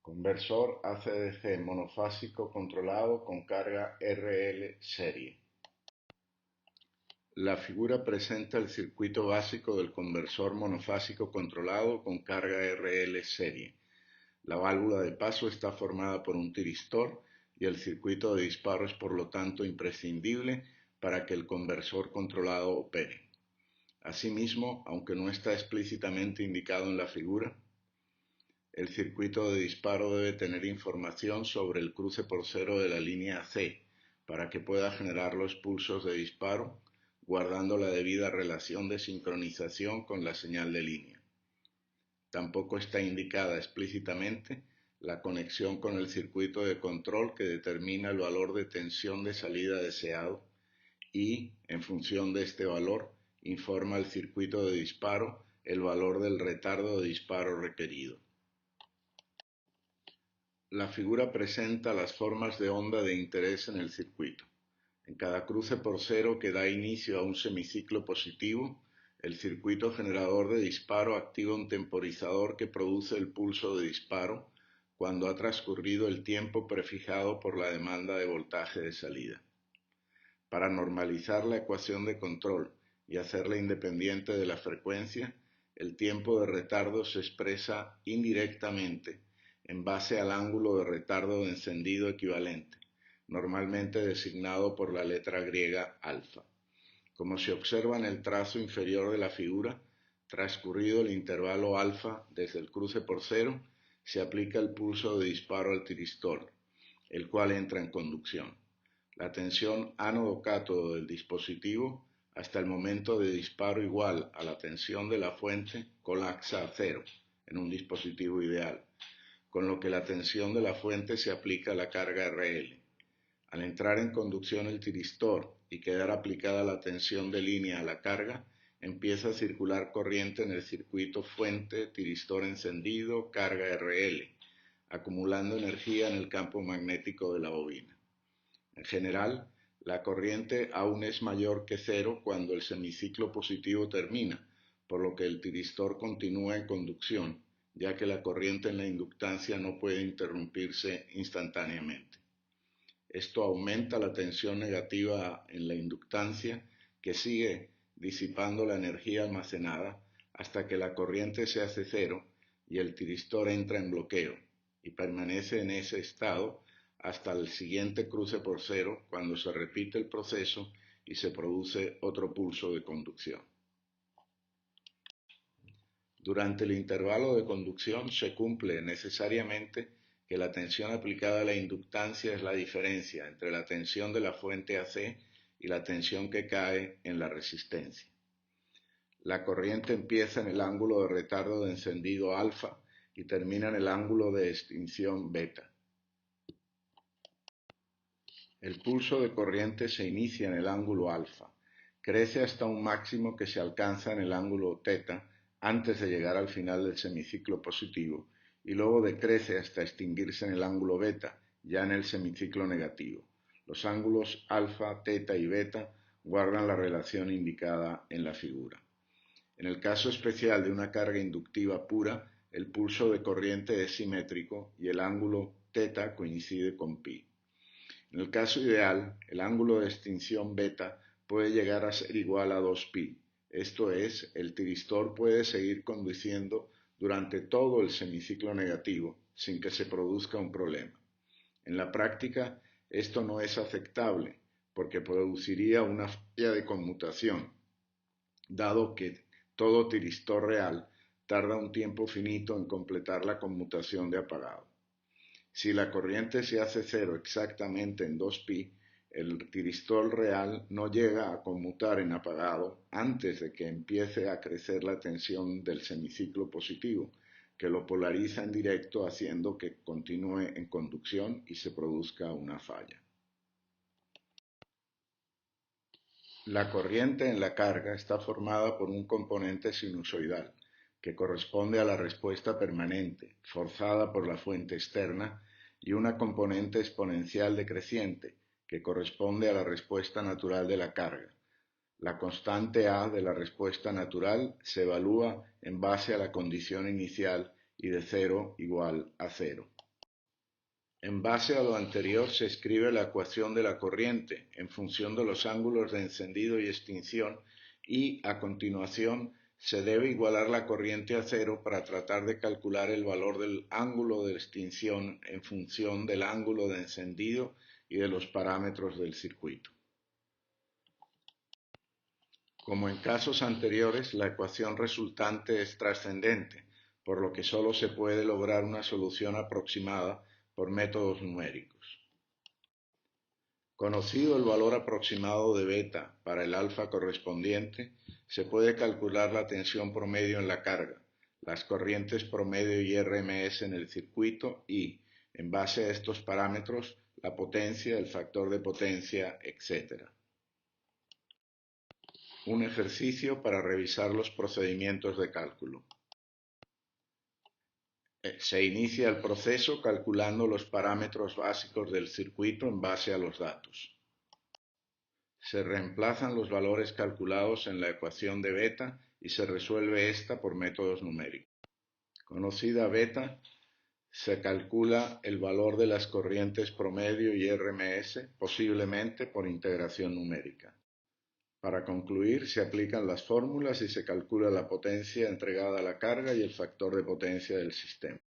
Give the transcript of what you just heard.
Conversor AC/DC monofásico controlado con carga RL serie. La figura presenta el circuito básico del conversor monofásico controlado con carga RL serie. La válvula de paso está formada por un tiristor y el circuito de disparo es por lo tanto imprescindible para que el conversor controlado opere. Asimismo, aunque no está explícitamente indicado en la figura, el circuito de disparo debe tener información sobre el cruce por cero de la línea C para que pueda generar los pulsos de disparo, guardando la debida relación de sincronización con la señal de línea. Tampoco está indicada explícitamente la conexión con el circuito de control que determina el valor de tensión de salida deseado y, en función de este valor, informa al circuito de disparo el valor del retardo de disparo requerido. La figura presenta las formas de onda de interés en el circuito. En cada cruce por cero que da inicio a un semiciclo positivo, el circuito generador de disparo activa un temporizador que produce el pulso de disparo cuando ha transcurrido el tiempo prefijado por la demanda de voltaje de salida. Para normalizar la ecuación de control y hacerla independiente de la frecuencia, el tiempo de retardo se expresa indirectamente en base al ángulo de retardo de encendido equivalente, normalmente designado por la letra griega alfa. Como se observa en el trazo inferior de la figura, transcurrido el intervalo alfa desde el cruce por cero, se aplica el pulso de disparo al tiristor, el cual entra en conducción. La tensión ánodo-cátodo del dispositivo hasta el momento de disparo igual a la tensión de la fuente colapsa a cero en un dispositivo ideal, con lo que la tensión de la fuente se aplica a la carga RL. Al entrar en conducción el tiristor y quedar aplicada la tensión de línea a la carga, empieza a circular corriente en el circuito fuente, tiristor encendido, carga RL, acumulando energía en el campo magnético de la bobina. En general, la corriente aún es mayor que cero cuando el semiciclo positivo termina, por lo que el tiristor continúa en conducción, ya que la corriente en la inductancia no puede interrumpirse instantáneamente. Esto aumenta la tensión negativa en la inductancia, que sigue disipando la energía almacenada hasta que la corriente se hace cero y el tiristor entra en bloqueo y permanece en ese estado hasta el siguiente cruce por cero, cuando se repite el proceso y se produce otro pulso de conducción. Durante el intervalo de conducción se cumple necesariamente que la tensión aplicada a la inductancia es la diferencia entre la tensión de la fuente AC y la tensión que cae en la resistencia. La corriente empieza en el ángulo de retardo de encendido alfa y termina en el ángulo de extinción beta. El pulso de corriente se inicia en el ángulo alfa, crece hasta un máximo que se alcanza en el ángulo teta antes de llegar al final del semiciclo positivo y luego decrece hasta extinguirse en el ángulo beta, ya en el semiciclo negativo. Los ángulos alfa, teta y beta guardan la relación indicada en la figura. En el caso especial de una carga inductiva pura, el pulso de corriente es simétrico y el ángulo teta coincide con pi. En el caso ideal, el ángulo de extinción beta puede llegar a ser igual a 2pi, esto es, el tiristor puede seguir conduciendo durante todo el semiciclo negativo sin que se produzca un problema. En la práctica, esto no es aceptable porque produciría una falla de conmutación, dado que todo tiristor real tarda un tiempo finito en completar la conmutación de apagado. Si la corriente se hace cero exactamente en 2pi, el tiristor real no llega a conmutar en apagado antes de que empiece a crecer la tensión del semiciclo positivo, que lo polariza en directo haciendo que continúe en conducción y se produzca una falla. La corriente en la carga está formada por un componente sinusoidal, que corresponde a la respuesta permanente, forzada por la fuente externa, y una componente exponencial decreciente, que corresponde a la respuesta natural de la carga. La constante A de la respuesta natural se evalúa en base a la condición inicial y de 0 igual a 0. En base a lo anterior se escribe la ecuación de la corriente en función de los ángulos de encendido y extinción y, a continuación, se debe igualar la corriente a cero para tratar de calcular el valor del ángulo de extinción en función del ángulo de encendido y de los parámetros del circuito. Como en casos anteriores, la ecuación resultante es trascendente, por lo que solo se puede lograr una solución aproximada por métodos numéricos. Conocido el valor aproximado de beta para el alfa correspondiente, se puede calcular la tensión promedio en la carga, las corrientes promedio y RMS en el circuito y, en base a estos parámetros, la potencia, el factor de potencia, etc. Un ejercicio para revisar los procedimientos de cálculo. Se inicia el proceso calculando los parámetros básicos del circuito en base a los datos. Se reemplazan los valores calculados en la ecuación de beta y se resuelve esta por métodos numéricos. Conocida beta, se calcula el valor de las corrientes promedio y RMS, posiblemente por integración numérica. Para concluir, se aplican las fórmulas y se calcula la potencia entregada a la carga y el factor de potencia del sistema.